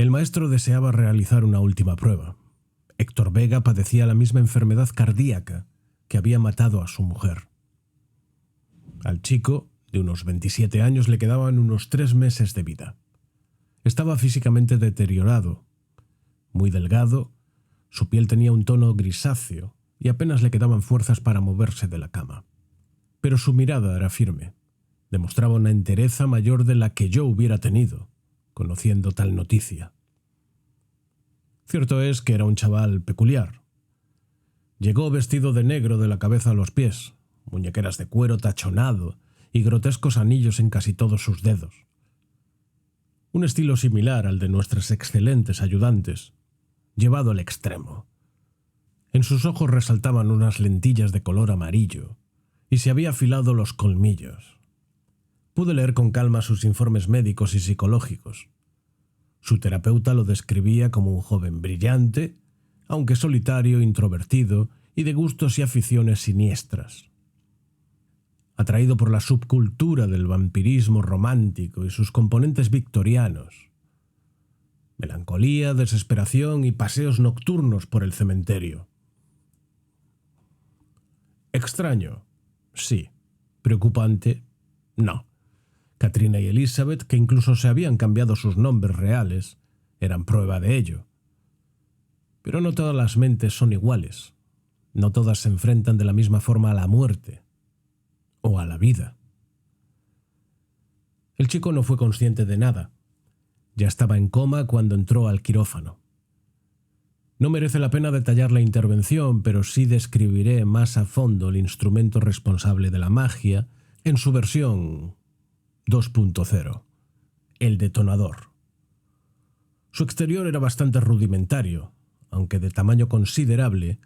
El maestro deseaba realizar una última prueba. Héctor Vega padecía la misma enfermedad cardíaca que había matado a su mujer. Al chico, de unos 27 años, le quedaban unos 3 meses de vida. Estaba físicamente deteriorado, muy delgado, su piel tenía un tono grisáceo y apenas le quedaban fuerzas para moverse de la cama. Pero su mirada era firme. Demostraba una entereza mayor de la que yo hubiera tenido, conociendo tal noticia. Cierto es que era un chaval peculiar. Llegó vestido de negro de la cabeza a los pies, muñequeras de cuero tachonado y grotescos anillos en casi todos sus dedos. Un estilo similar al de nuestras excelentes ayudantes, llevado al extremo. En sus ojos resaltaban unas lentillas de color amarillo y se había afilado los colmillos. Pude leer con calma sus informes médicos y psicológicos. Su terapeuta lo describía como un joven brillante, aunque solitario, introvertido y de gustos y aficiones siniestras. Atraído por la subcultura del vampirismo romántico y sus componentes victorianos, melancolía, desesperación y paseos nocturnos por el cementerio. Extraño, sí. Preocupante, no. Katrina y Elizabeth, que incluso se habían cambiado sus nombres reales, eran prueba de ello. Pero no todas las mentes son iguales. No todas se enfrentan de la misma forma a la muerte o a la vida. El chico no fue consciente de nada. Ya estaba en coma cuando entró al quirófano. No merece la pena detallar la intervención, pero sí describiré más a fondo el instrumento responsable de la magia en su versión 2.0, el detonador. Su exterior era bastante rudimentario, aunque de tamaño considerable,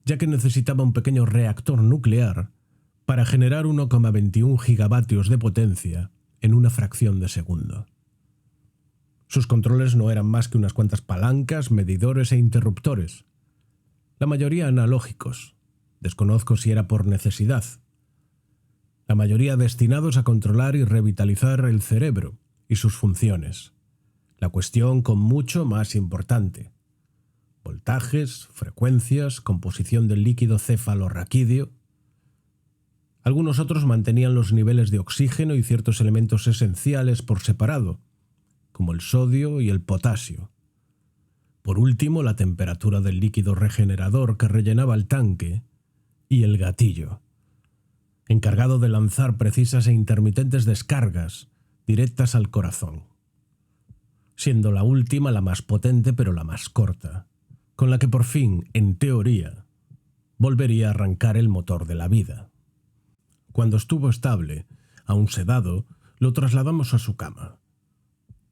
ya que necesitaba un pequeño reactor nuclear para generar 1,21 gigavatios de potencia en una fracción de segundo. Sus controles no eran más que unas cuantas palancas, medidores e interruptores, la mayoría analógicos. Desconozco si era por necesidad. La mayoría destinados a controlar y revitalizar el cerebro y sus funciones. La cuestión con mucho más importante: voltajes, frecuencias, composición del líquido cefalorraquídeo. Algunos otros mantenían los niveles de oxígeno y ciertos elementos esenciales por separado, como el sodio y el potasio. Por último, la temperatura del líquido regenerador que rellenaba el tanque y el gatillo, encargado de lanzar precisas e intermitentes descargas directas al corazón, siendo la última la más potente pero la más corta, con la que por fin, en teoría, volvería a arrancar el motor de la vida. Cuando estuvo estable, aún sedado, lo trasladamos a su cama.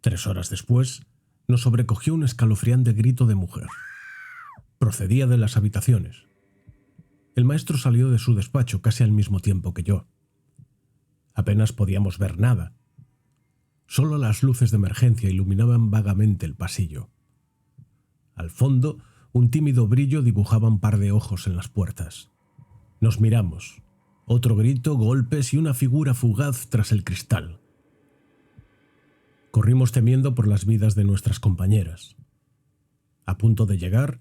3 horas después, nos sobrecogió un escalofriante grito de mujer. Procedía de las habitaciones. El maestro salió de su despacho casi al mismo tiempo que yo. Apenas podíamos ver nada. Solo las luces de emergencia iluminaban vagamente el pasillo. Al fondo, un tímido brillo dibujaba un par de ojos en las puertas. Nos miramos. Otro grito, golpes y una figura fugaz tras el cristal. Corrimos temiendo por las vidas de nuestras compañeras. A punto de llegar,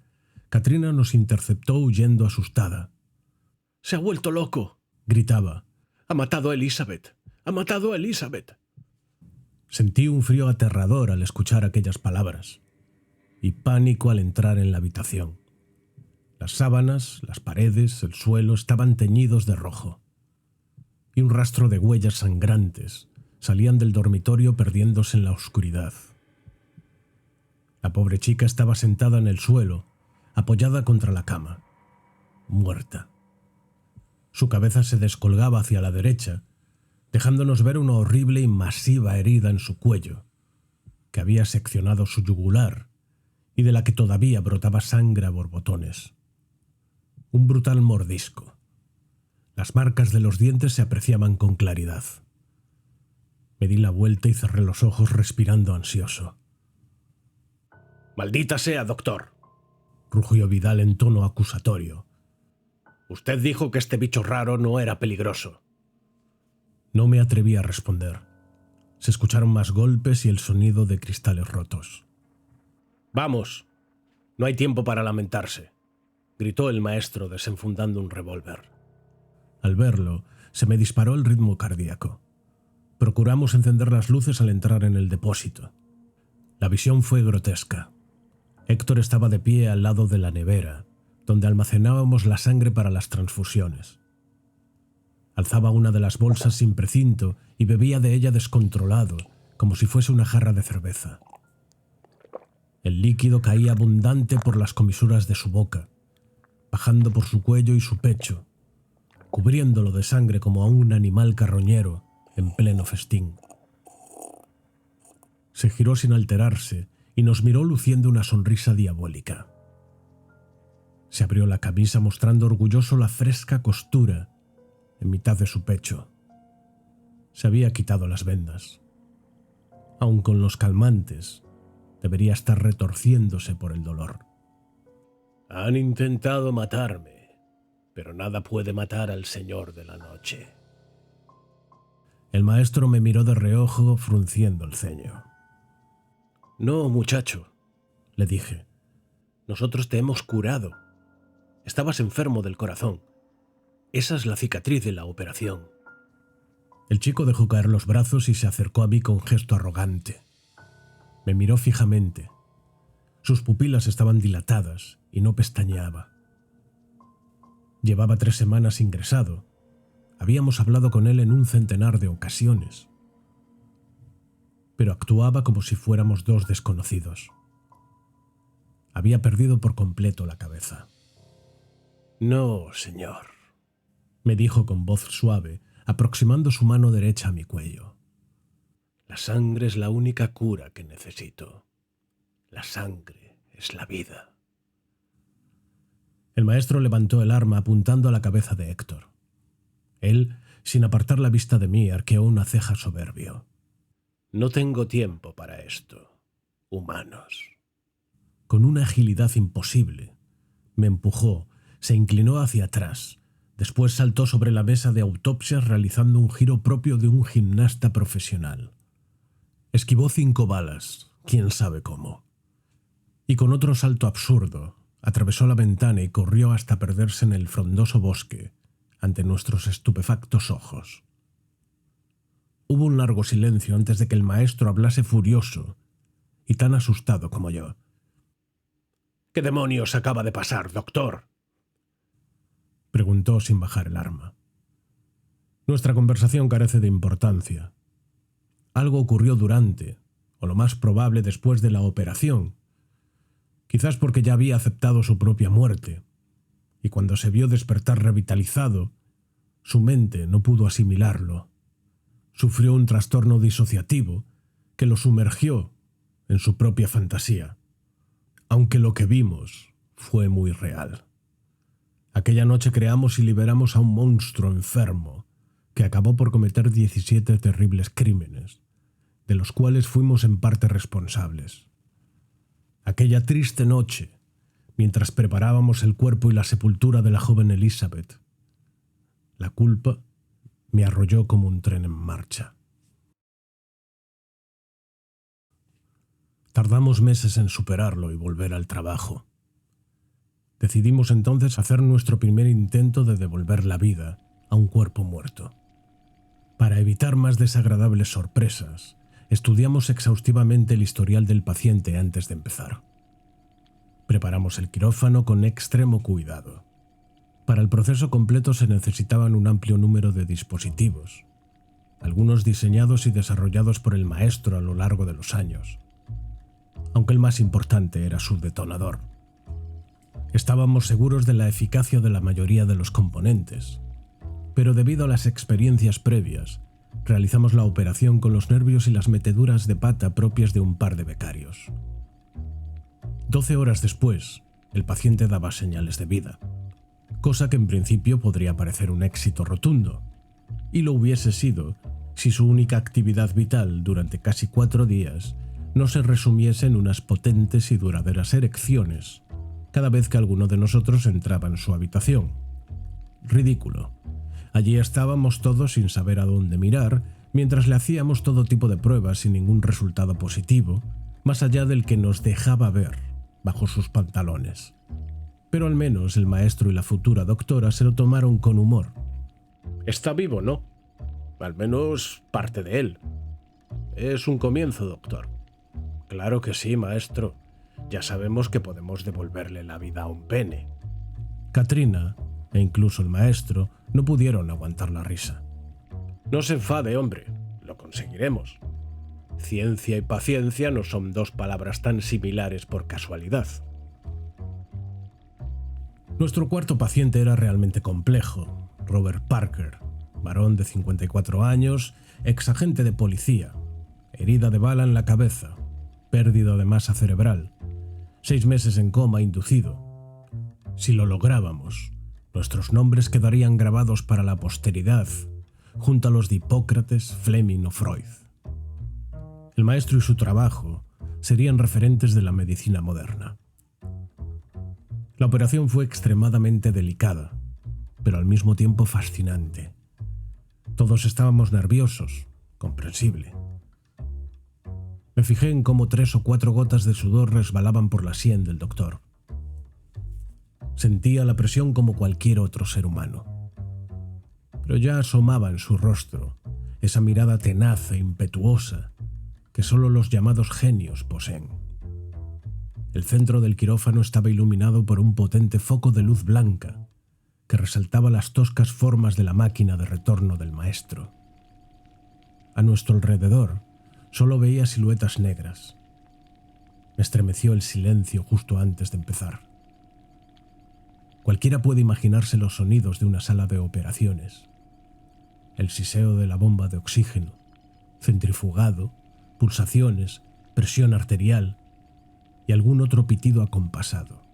Katrina nos interceptó huyendo asustada. «¡Se ha vuelto loco!», gritaba. «¡Ha matado a Elizabeth! ¡Ha matado a Elizabeth!». Sentí un frío aterrador al escuchar aquellas palabras y pánico al entrar en la habitación. Las sábanas, las paredes, el suelo estaban teñidos de rojo, y un rastro de huellas sangrantes salían del dormitorio perdiéndose en la oscuridad. La pobre chica estaba sentada en el suelo, apoyada contra la cama, muerta. Su cabeza se descolgaba hacia la derecha, dejándonos ver una horrible y masiva herida en su cuello, que había seccionado su yugular y de la que todavía brotaba sangre a borbotones. Un brutal mordisco. Las marcas de los dientes se apreciaban con claridad. Me di la vuelta y cerré los ojos respirando ansioso. «¡Maldita sea, doctor!», rugió Vidal en tono acusatorio. «Usted dijo que este bicho raro no era peligroso». No me atreví a responder. Se escucharon más golpes y el sonido de cristales rotos. «Vamos, no hay tiempo para lamentarse», gritó el maestro desenfundando un revólver. Al verlo, se me disparó el ritmo cardíaco. Procuramos encender las luces al entrar en el depósito. La visión fue grotesca. Héctor estaba de pie al lado de la nevera, donde almacenábamos la sangre para las transfusiones. Alzaba una de las bolsas sin precinto y bebía de ella descontrolado, como si fuese una jarra de cerveza. El líquido caía abundante por las comisuras de su boca, bajando por su cuello y su pecho, cubriéndolo de sangre como a un animal carroñero en pleno festín. Se giró sin alterarse y nos miró luciendo una sonrisa diabólica. Se abrió la camisa mostrando orgulloso la fresca costura en mitad de su pecho. Se había quitado las vendas. Aun con los calmantes, debería estar retorciéndose por el dolor. «Han intentado matarme, pero nada puede matar al Señor de la Noche». El maestro me miró de reojo, frunciendo el ceño. «No, muchacho», le dije. «Nosotros te hemos curado. Estabas enfermo del corazón. Esa es la cicatriz de la operación». El chico dejó caer los brazos y se acercó a mí con gesto arrogante. Me miró fijamente. Sus pupilas estaban dilatadas y no pestañeaba. Llevaba 3 semanas ingresado. Habíamos hablado con él en un centenar de ocasiones. Pero actuaba como si fuéramos 2 desconocidos. Había perdido por completo la cabeza. «No, señor», me dijo con voz suave, aproximando su mano derecha a mi cuello. «La sangre es la única cura que necesito. La sangre es la vida». El maestro levantó el arma apuntando a la cabeza de Héctor. Él, sin apartar la vista de mí, arqueó una ceja soberbio. «No tengo tiempo para esto, humanos». Con una agilidad imposible, me empujó, se inclinó hacia atrás, después saltó sobre la mesa de autopsias realizando un giro propio de un gimnasta profesional. Esquivó 5 balas, quién sabe cómo. Y con otro salto absurdo, atravesó la ventana y corrió hasta perderse en el frondoso bosque, ante nuestros estupefactos ojos. Hubo un largo silencio antes de que el maestro hablase furioso y tan asustado como yo. «¿Qué demonios acaba de pasar, doctor?», preguntó sin bajar el arma. Nuestra conversación carece de importancia. Algo ocurrió durante, o lo más probable después de la operación, quizás porque ya había aceptado su propia muerte, y cuando se vio despertar revitalizado, su mente no pudo asimilarlo. Sufrió un trastorno disociativo que lo sumergió en su propia fantasía, aunque lo que vimos fue muy real. Aquella noche creamos y liberamos a un monstruo enfermo que acabó por cometer 17 terribles crímenes, de los cuales fuimos en parte responsables. Aquella triste noche, mientras preparábamos el cuerpo y la sepultura de la joven Elizabeth, la culpa me arrolló como un tren en marcha. Tardamos meses en superarlo y volver al trabajo. Decidimos entonces hacer nuestro primer intento de devolver la vida a un cuerpo muerto. Para evitar más desagradables sorpresas, estudiamos exhaustivamente el historial del paciente antes de empezar. Preparamos el quirófano con extremo cuidado. Para el proceso completo se necesitaban un amplio número de dispositivos, algunos diseñados y desarrollados por el maestro a lo largo de los años, aunque el más importante era su detonador. Estábamos seguros de la eficacia de la mayoría de los componentes, pero debido a las experiencias previas, realizamos la operación con los nervios y las meteduras de pata propias de un par de becarios. 12 horas después, el paciente daba señales de vida, cosa que en principio podría parecer un éxito rotundo, y lo hubiese sido si su única actividad vital durante casi 4 días no se resumiese en unas potentes y duraderas erecciones cada vez que alguno de nosotros entraba en su habitación. Ridículo. Allí estábamos todos sin saber a dónde mirar, mientras le hacíamos todo tipo de pruebas sin ningún resultado positivo, más allá del que nos dejaba ver bajo sus pantalones. Pero al menos el maestro y la futura doctora se lo tomaron con humor. Está vivo, ¿no? Al menos parte de él. Es un comienzo, doctor. Claro que sí, maestro. Ya sabemos que podemos devolverle la vida a un pene. Katrina, e incluso el maestro, no pudieron aguantar la risa. No se enfade, hombre. Lo conseguiremos. Ciencia y paciencia no son dos palabras tan similares por casualidad. Nuestro cuarto paciente era realmente complejo. Robert Parker, varón de 54 años, exagente de policía, herida de bala en la cabeza, pérdida de masa cerebral, 6 meses en coma inducido. Si lo lográbamos, nuestros nombres quedarían grabados para la posteridad, junto a los de Hipócrates, Fleming o Freud. El maestro y su trabajo serían referentes de la medicina moderna. La operación fue extremadamente delicada, pero al mismo tiempo fascinante. Todos estábamos nerviosos, comprensible. Me fijé en cómo 3 o 4 gotas de sudor resbalaban por la sien del doctor. Sentía la presión como cualquier otro ser humano. Pero ya asomaba en su rostro esa mirada tenaz e impetuosa que solo los llamados genios poseen. El centro del quirófano estaba iluminado por un potente foco de luz blanca que resaltaba las toscas formas de la máquina de retorno del maestro. A nuestro alrededor solo veía siluetas negras. Me estremeció el silencio justo antes de empezar. Cualquiera puede imaginarse los sonidos de una sala de operaciones. El siseo de la bomba de oxígeno, centrifugado, pulsaciones, presión arterial y algún otro pitido acompasado.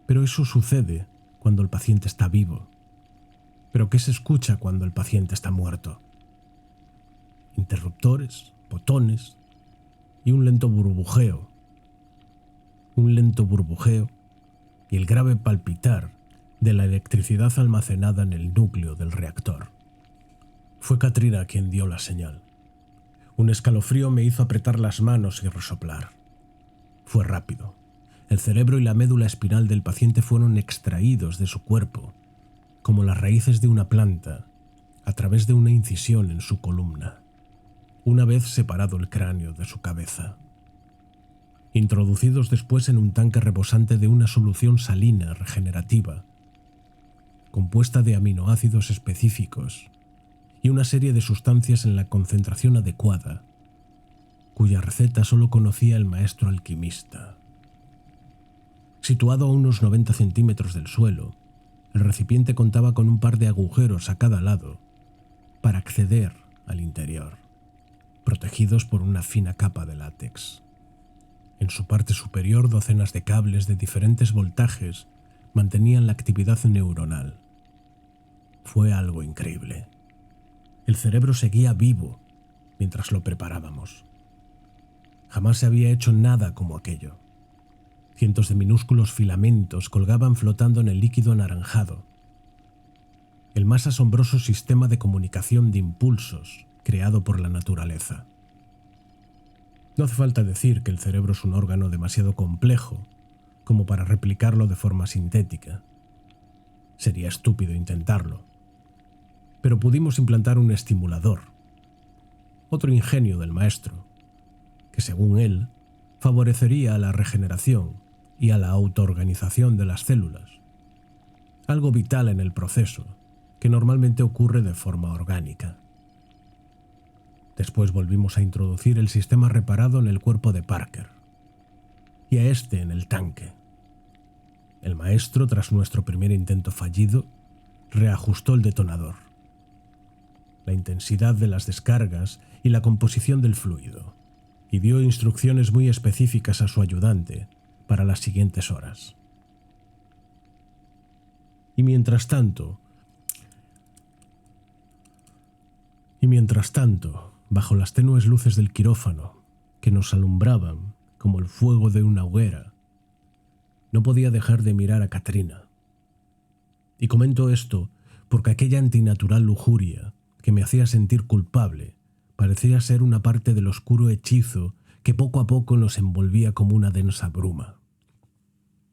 Pero eso sucede cuando el paciente está vivo. ¿Pero qué se escucha cuando el paciente está muerto? Interruptores, botones y un lento burbujeo. Un lento burbujeo y el grave palpitar de la electricidad almacenada en el núcleo del reactor. Fue Katrina quien dio la señal. Un escalofrío me hizo apretar las manos y resoplar. Fue rápido. El cerebro y la médula espinal del paciente fueron extraídos de su cuerpo, como las raíces de una planta, a través de una incisión en su columna, una vez separado el cráneo de su cabeza. Introducidos después en un tanque rebosante de una solución salina regenerativa, compuesta de aminoácidos específicos y una serie de sustancias en la concentración adecuada, cuya receta solo conocía el maestro alquimista. Situado a unos 90 centímetros del suelo, el recipiente contaba con un par de agujeros a cada lado para acceder al interior, protegidos por una fina capa de látex. En su parte superior, docenas de cables de diferentes voltajes mantenían la actividad neuronal. Fue algo increíble. El cerebro seguía vivo mientras lo preparábamos. Jamás se había hecho nada como aquello. Cientos de minúsculos filamentos colgaban flotando en el líquido anaranjado. El más asombroso sistema de comunicación de impulsos creado por la naturaleza. No hace falta decir que el cerebro es un órgano demasiado complejo como para replicarlo de forma sintética. Sería estúpido intentarlo. Pero pudimos implantar un estimulador, otro ingenio del maestro, que según él favorecería a la regeneración y a la autoorganización de las células, algo vital en el proceso que normalmente ocurre de forma orgánica. Después volvimos a introducir el sistema reparado en el cuerpo de Parker y a este en el tanque. El maestro, tras nuestro primer intento fallido, reajustó el detonador, la intensidad de las descargas y la composición del fluido, y dio instrucciones muy específicas a su ayudante para las siguientes horas. Y mientras tanto, bajo las tenues luces del quirófano que nos alumbraban como el fuego de una hoguera, no podía dejar de mirar a Katrina. Y comento esto porque aquella antinatural lujuria que me hacía sentir culpable parecía ser una parte del oscuro hechizo que poco a poco nos envolvía como una densa bruma.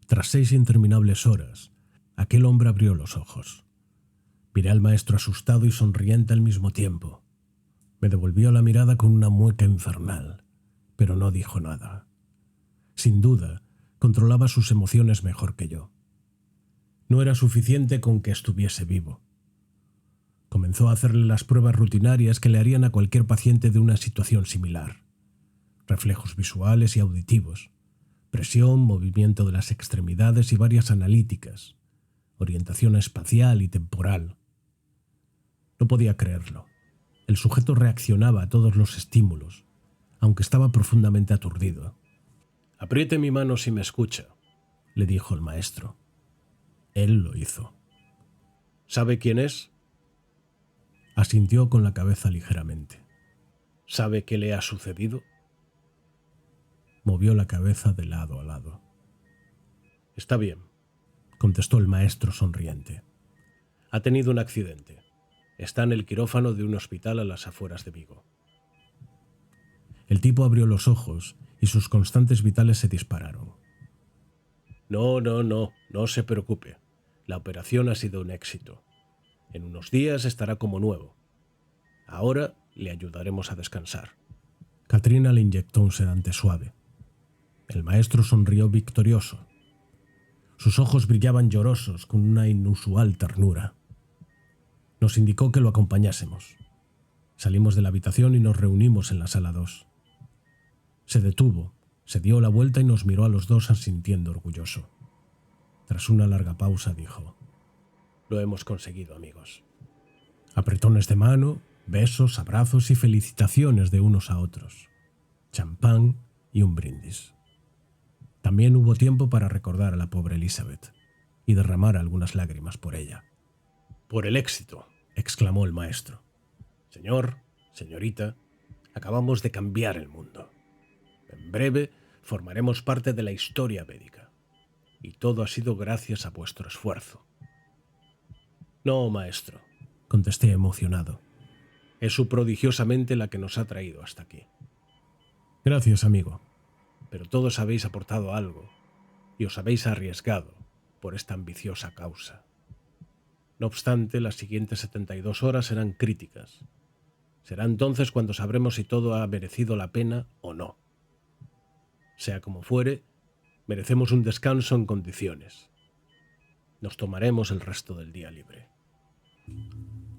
Tras 6 interminables horas, aquel hombre abrió los ojos. Miré al maestro asustado y sonriente al mismo tiempo. Me devolvió la mirada con una mueca infernal, pero no dijo nada. Sin duda, controlaba sus emociones mejor que yo. No era suficiente con que estuviese vivo. Comenzó a hacerle las pruebas rutinarias que le harían a cualquier paciente de una situación similar. Reflejos visuales y auditivos, presión, movimiento de las extremidades y varias analíticas, orientación espacial y temporal. No podía creerlo. El sujeto reaccionaba a todos los estímulos, aunque estaba profundamente aturdido. «Apriete mi mano si me escucha», le dijo el maestro. Él lo hizo. «¿Sabe quién es?». Asintió con la cabeza ligeramente. «¿Sabe qué le ha sucedido?». Movió la cabeza de lado a lado. «Está bien», contestó el maestro sonriente. «Ha tenido un accidente. Está en el quirófano de un hospital a las afueras de Vigo». El tipo abrió los ojos y sus constantes vitales se dispararon. No se preocupe. La operación ha sido un éxito. En unos días estará como nuevo. Ahora le ayudaremos a descansar». Katrina le inyectó un sedante suave. El maestro sonrió victorioso. Sus ojos brillaban llorosos con una inusual ternura. Nos indicó que lo acompañásemos. Salimos de la habitación y nos reunimos en la sala 2. Se detuvo, se dio la vuelta y nos miró a los dos asintiendo orgulloso. Tras una larga pausa dijo: «Lo hemos conseguido, amigos». Apretones de mano, besos, abrazos y felicitaciones de unos a otros. Champán y un brindis. También hubo tiempo para recordar a la pobre Elizabeth y derramar algunas lágrimas por ella. «Por el éxito», exclamó el maestro. «Señor, señorita, acabamos de cambiar el mundo. En breve formaremos parte de la historia médica. Y todo ha sido gracias a vuestro esfuerzo». «No, maestro», contesté emocionado. «Es su prodigiosamente la que nos ha traído hasta aquí». «Gracias, amigo. Pero todos habéis aportado algo y os habéis arriesgado por esta ambiciosa causa. No obstante, las siguientes 72 horas serán críticas. Será entonces cuando sabremos si todo ha merecido la pena o no. Sea como fuere, merecemos un descanso en condiciones. Nos tomaremos el resto del día libre».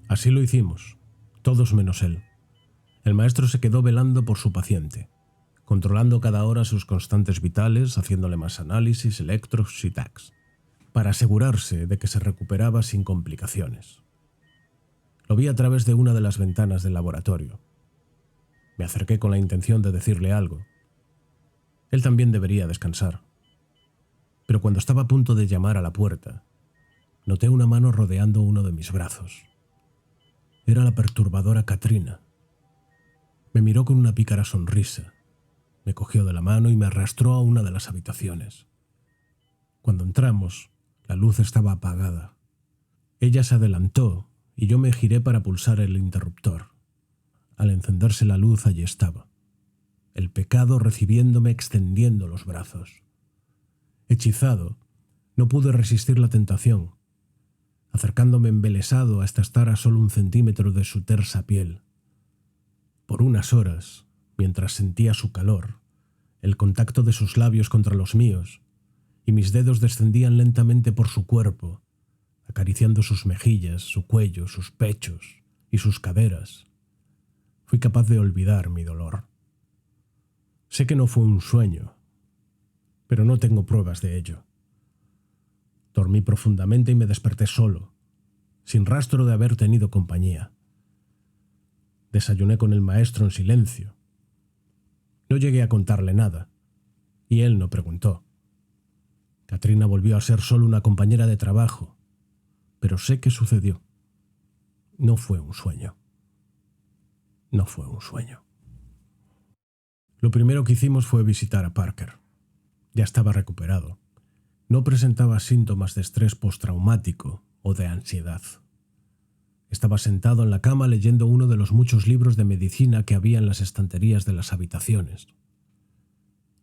Así lo hicimos, todos menos él. El maestro se quedó velando por su paciente, controlando cada hora sus constantes vitales, haciéndole más análisis, electros y TACs, para asegurarse de que se recuperaba sin complicaciones. Lo vi a través de una de las ventanas del laboratorio. Me acerqué con la intención de decirle algo. Él también debería descansar. Pero cuando estaba a punto de llamar a la puerta, noté una mano rodeando uno de mis brazos. Era la perturbadora Katrina. Me miró con una pícara sonrisa. Me cogió de la mano y me arrastró a una de las habitaciones. Cuando entramos, la luz estaba apagada. Ella se adelantó y yo me giré para pulsar el interruptor. Al encenderse la luz, allí estaba. El pecado recibiéndome extendiendo los brazos. Hechizado, no pude resistir la tentación, acercándome embelesado hasta estar a solo 1 centímetro de su tersa piel. Por unas horas, mientras sentía su calor, el contacto de sus labios contra los míos, y mis dedos descendían lentamente por su cuerpo, acariciando sus mejillas, su cuello, sus pechos y sus caderas, fui capaz de olvidar mi dolor. Sé que no fue un sueño, pero no tengo pruebas de ello. Dormí profundamente y me desperté solo, sin rastro de haber tenido compañía. Desayuné con el maestro en silencio. No llegué a contarle nada, y él no preguntó. Katrina volvió a ser solo una compañera de trabajo, pero sé qué sucedió. No fue un sueño. No fue un sueño. Lo primero que hicimos fue visitar a Parker. Ya estaba recuperado. No presentaba síntomas de estrés postraumático o de ansiedad. Estaba sentado en la cama leyendo uno de los muchos libros de medicina que había en las estanterías de las habitaciones.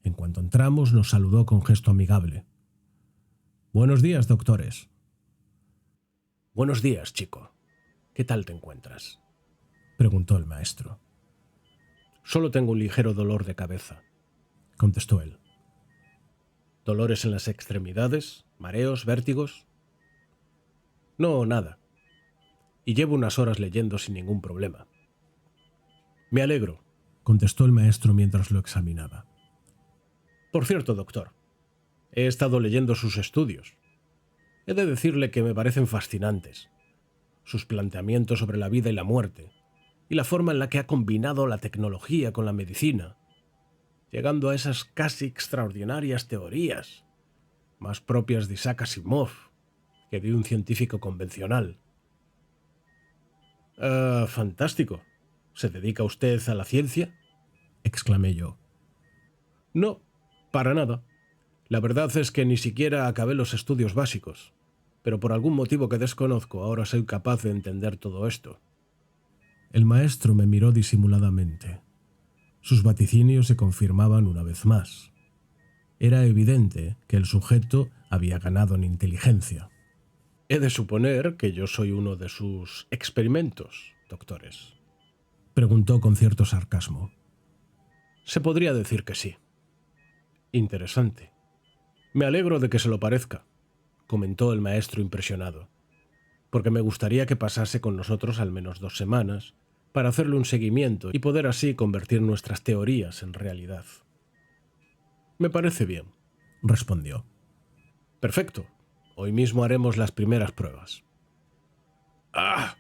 En cuanto entramos, nos saludó con gesto amigable. «Buenos días, doctores». «Buenos días, chico. ¿Qué tal te encuentras?», preguntó el maestro. «Solo tengo un ligero dolor de cabeza», contestó él. «¿Dolores en las extremidades? ¿Mareos? ¿Vértigos?» «No, nada. Y llevo unas horas leyendo sin ningún problema». «Me alegro», contestó el maestro mientras lo examinaba. «Por cierto, doctor, he estado leyendo sus estudios. He de decirle que me parecen fascinantes. Sus planteamientos sobre la vida y la muerte, y la forma en la que ha combinado la tecnología con la medicina, llegando a esas casi extraordinarias teorías, más propias de Isaac Asimov que de un científico convencional». «Ah, fantástico. ¿Se dedica usted a la ciencia?», exclamé yo. «No, para nada. La verdad es que ni siquiera acabé los estudios básicos, pero por algún motivo que desconozco ahora soy capaz de entender todo esto». El maestro me miró disimuladamente. Sus vaticinios se confirmaban una vez más. Era evidente que el sujeto había ganado en inteligencia. «He de suponer que yo soy uno de sus experimentos, doctores», preguntó con cierto sarcasmo. «Se podría decir que sí». «Interesante. Me alegro de que se lo parezca», comentó el maestro impresionado, «porque me gustaría que pasase con nosotros al menos 2 semanas para hacerle un seguimiento y poder así convertir nuestras teorías en realidad». «Me parece bien», respondió. «Perfecto. Hoy mismo haremos las primeras pruebas». «¡Ah!».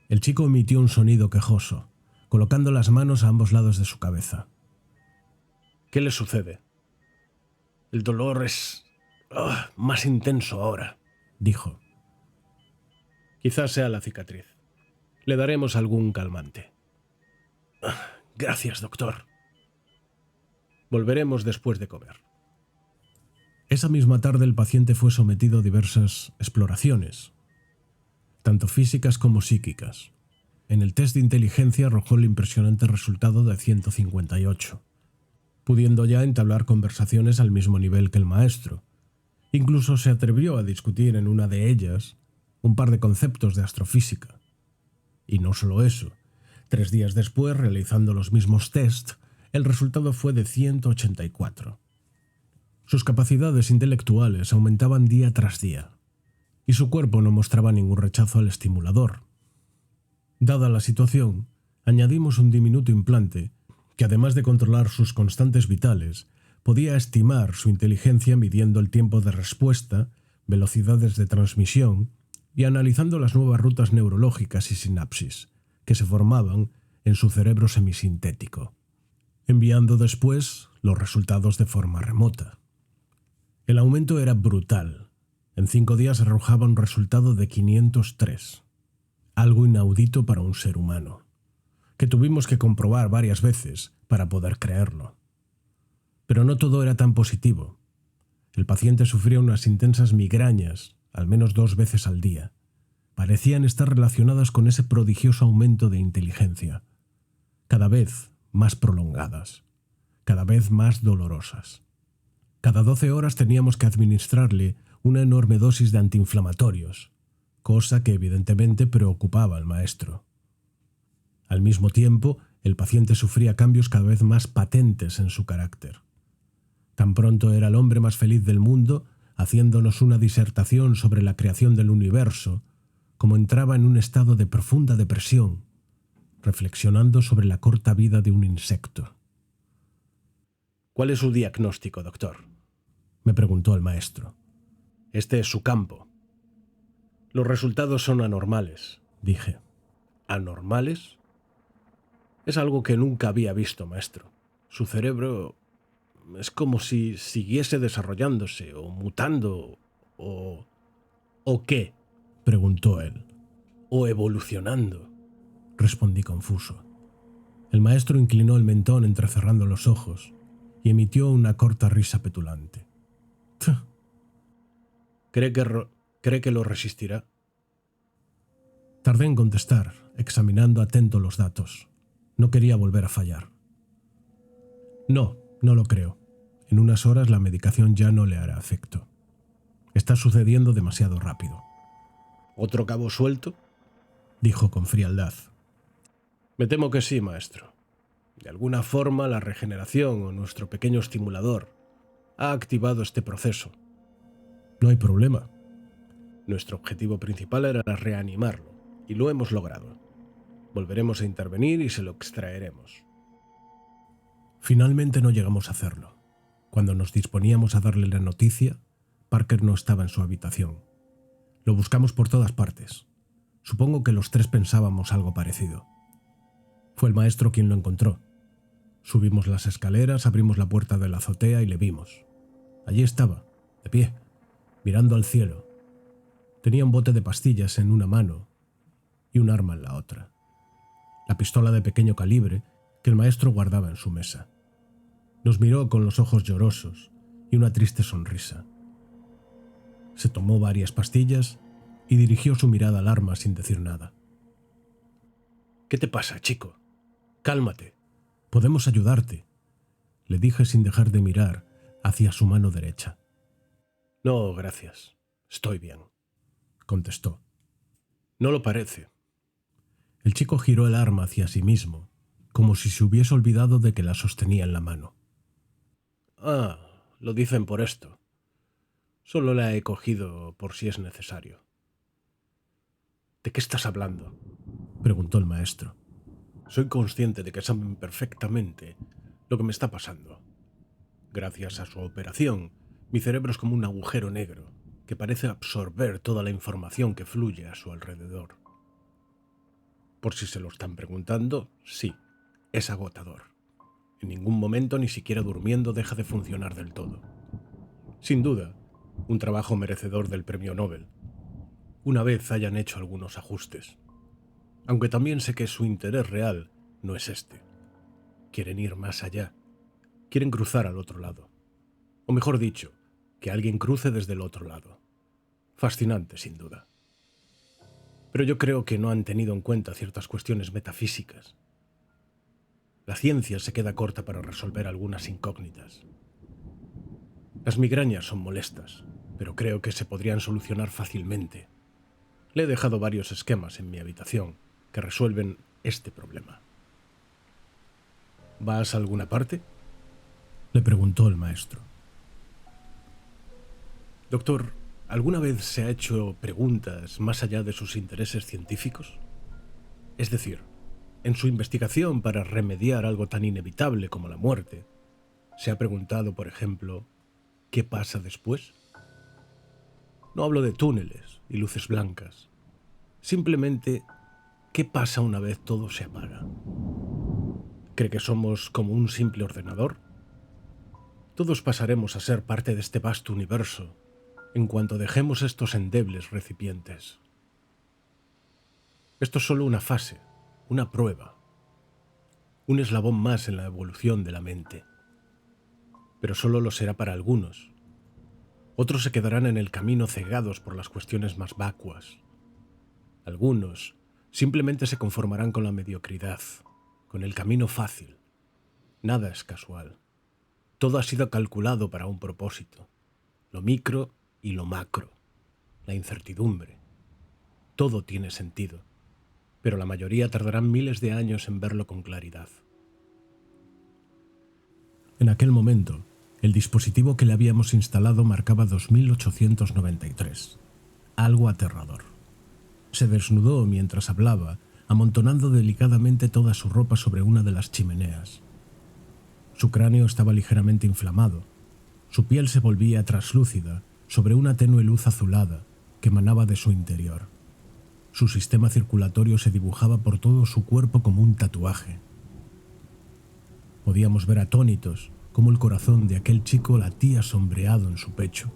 El chico emitió un sonido quejoso, colocando las manos a ambos lados de su cabeza. «¿Qué le sucede?». «El dolor es más intenso ahora», dijo. «Quizás sea la cicatriz. Le daremos algún calmante». «Gracias, doctor». «Volveremos después de comer». Esa misma tarde el paciente fue sometido a diversas exploraciones, tanto físicas como psíquicas. En el test de inteligencia arrojó el impresionante resultado de 158, pudiendo ya entablar conversaciones al mismo nivel que el maestro. Incluso se atrevió a discutir en una de ellas un par de conceptos de astrofísica. Y no solo eso, 3 días después, realizando los mismos test, el resultado fue de 184. Sus capacidades intelectuales aumentaban día tras día, y su cuerpo no mostraba ningún rechazo al estimulador. Dada la situación, añadimos un diminuto implante que, además de controlar sus constantes vitales, podía estimar su inteligencia midiendo el tiempo de respuesta, velocidades de transmisión y analizando las nuevas rutas neurológicas y sinapsis que se formaban en su cerebro semisintético, enviando después los resultados de forma remota. El aumento era brutal. En 5 días arrojaba un resultado de 503, algo inaudito para un ser humano, que tuvimos que comprobar varias veces para poder creerlo. Pero no todo era tan positivo. El paciente sufría unas intensas migrañas, al menos 2 veces al día. Parecían estar relacionadas con ese prodigioso aumento de inteligencia, cada vez más prolongadas, cada vez más dolorosas. Cada 12 horas teníamos que administrarle una enorme dosis de antiinflamatorios, cosa que evidentemente preocupaba al maestro. Al mismo tiempo, el paciente sufría cambios cada vez más patentes en su carácter. Tan pronto era el hombre más feliz del mundo, haciéndonos una disertación sobre la creación del universo, como entraba en un estado de profunda depresión, reflexionando sobre la corta vida de un insecto. «¿Cuál es su diagnóstico, doctor?», me preguntó el maestro. «Este es su campo». «Los resultados son anormales», dije. «¿Anormales?». «Es algo que nunca había visto, maestro. Su cerebro es como si siguiese desarrollándose o mutando o...». «¿O qué?», preguntó él. «O evolucionando», respondí confuso. El maestro inclinó el mentón entrecerrando los ojos y emitió una corta risa petulante. ¿Cree que lo resistirá?». Tardé en contestar, examinando atento los datos. No quería volver a fallar. «No, no lo creo. En unas horas la medicación ya no le hará efecto. Está sucediendo demasiado rápido. ¿Otro cabo suelto?, dijo con frialdad. Me temo que sí, maestro. De alguna forma, la regeneración o nuestro pequeño estimulador ha activado este proceso. No hay problema. Nuestro objetivo principal era reanimarlo, y lo hemos logrado. Volveremos a intervenir y se lo extraeremos. Finalmente no llegamos a hacerlo. Cuando nos disponíamos a darle la noticia, Parker no estaba en su habitación. Lo buscamos por todas partes. Supongo que los tres pensábamos algo parecido. Fue el maestro quien lo encontró. Subimos las escaleras, abrimos la puerta de la azotea y le vimos. Allí estaba, de pie, mirando al cielo. Tenía un bote de pastillas en una mano y un arma en la otra. La pistola de pequeño calibre que el maestro guardaba en su mesa. Nos miró con los ojos llorosos y una triste sonrisa. Se tomó varias pastillas y dirigió su mirada al arma sin decir nada. ¿Qué te pasa, chico? Cálmate. Podemos ayudarte, le dije sin dejar de mirar hacia su mano derecha. No, gracias. Estoy bien, contestó. No lo parece. El chico giró el arma hacia sí mismo, como si se hubiese olvidado de que la sostenía en la mano. Ah, lo dicen por esto. Solo la he cogido por si es necesario. ¿De qué estás hablando?, preguntó el maestro. Soy consciente de que saben perfectamente lo que me está pasando. Gracias a su operación, mi cerebro es como un agujero negro que parece absorber toda la información que fluye a su alrededor. Por si se lo están preguntando, sí, es agotador. En ningún momento, ni siquiera durmiendo, deja de funcionar del todo. Sin duda, un trabajo merecedor del premio Nobel, una vez hayan hecho algunos ajustes. Aunque también sé que su interés real no es este. Quieren ir más allá. Quieren cruzar al otro lado. O mejor dicho, que alguien cruce desde el otro lado. Fascinante, sin duda. Pero yo creo que no han tenido en cuenta ciertas cuestiones metafísicas. La ciencia se queda corta para resolver algunas incógnitas. Las migrañas son molestas, pero creo que se podrían solucionar fácilmente. Le he dejado varios esquemas en mi habitación que resuelven este problema. ¿Vas a alguna parte?, le preguntó el maestro. Doctor, ¿alguna vez se ha hecho preguntas más allá de sus intereses científicos? Es decir, en su investigación para remediar algo tan inevitable como la muerte, ¿se ha preguntado, por ejemplo, qué pasa después? No hablo de túneles y luces blancas. Simplemente, ¿qué pasa una vez todo se apaga? ¿Cree que somos como un simple ordenador? Todos pasaremos a ser parte de este vasto universo en cuanto dejemos estos endebles recipientes. Esto es solo una fase, una prueba, un eslabón más en la evolución de la mente. Pero solo lo será para algunos. Otros se quedarán en el camino cegados por las cuestiones más vacuas. Algunos simplemente se conformarán con la mediocridad, con el camino fácil. Nada es casual. Todo ha sido calculado para un propósito. Lo micro y lo macro. La incertidumbre. Todo tiene sentido, pero la mayoría tardarán miles de años en verlo con claridad. En aquel momento, el dispositivo que le habíamos instalado marcaba 2893. Algo aterrador. Se desnudó mientras hablaba, amontonando delicadamente toda su ropa sobre una de las chimeneas. Su cráneo estaba ligeramente inflamado. Su piel se volvía traslúcida sobre una tenue luz azulada que emanaba de su interior. Su sistema circulatorio se dibujaba por todo su cuerpo como un tatuaje. Podíamos ver atónitos cómo el corazón de aquel chico latía sombreado en su pecho.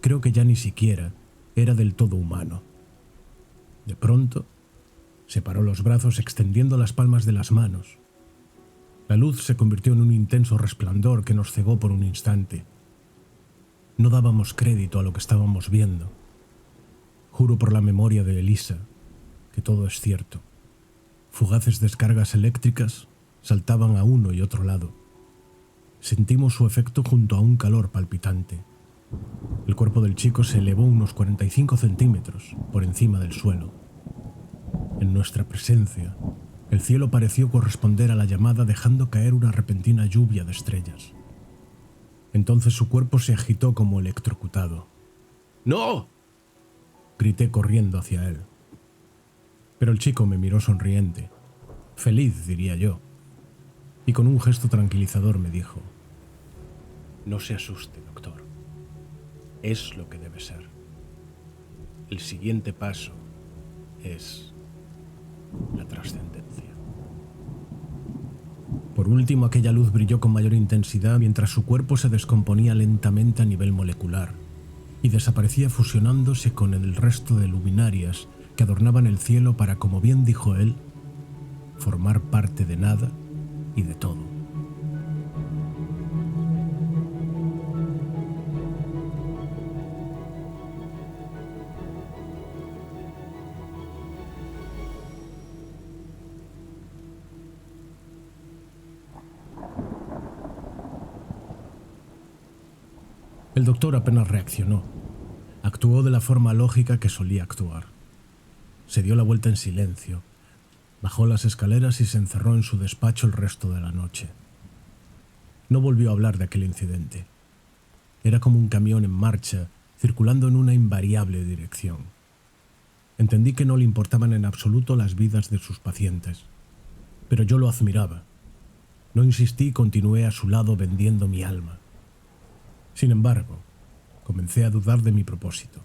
Creo que ya ni siquiera era del todo humano. De pronto, separó los brazos extendiendo las palmas de las manos. La luz se convirtió en un intenso resplandor que nos cegó por un instante. No dábamos crédito a lo que estábamos viendo. Juro por la memoria de Elisa que todo es cierto. Fugaces descargas eléctricas saltaban a uno y otro lado. Sentimos su efecto junto a un calor palpitante. El cuerpo del chico se elevó unos 45 centímetros por encima del suelo. En nuestra presencia, el cielo pareció corresponder a la llamada, dejando caer una repentina lluvia de estrellas. Entonces su cuerpo se agitó como electrocutado. ¡No! Grité corriendo hacia él. Pero el chico me miró sonriente, feliz, diría yo, y con un gesto tranquilizador me dijo: No se asuste, doctor. Es lo que debe ser. El siguiente paso es la trascendencia. Por último, aquella luz brilló con mayor intensidad mientras su cuerpo se descomponía lentamente a nivel molecular y desaparecía fusionándose con el resto de luminarias que adornaban el cielo para, como bien dijo él, formar parte de nada y de todo. El doctor apenas reaccionó. Actuó de la forma lógica que solía actuar. Se dio la vuelta en silencio, bajó las escaleras y se encerró en su despacho el resto de la noche. No volvió a hablar de aquel incidente. Era como un camión en marcha, circulando en una invariable dirección. Entendí que no le importaban en absoluto las vidas de sus pacientes, pero yo lo admiraba. No insistí y continué a su lado vendiendo mi alma. Sin embargo, comencé a dudar de mi propósito.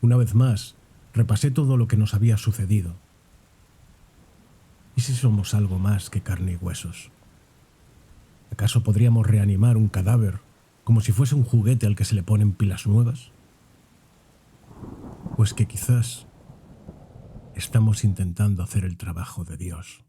Una vez más, repasé todo lo que nos había sucedido. ¿Y si somos algo más que carne y huesos? ¿Acaso podríamos reanimar un cadáver como si fuese un juguete al que se le ponen pilas nuevas? Pues que quizás estamos intentando hacer el trabajo de Dios.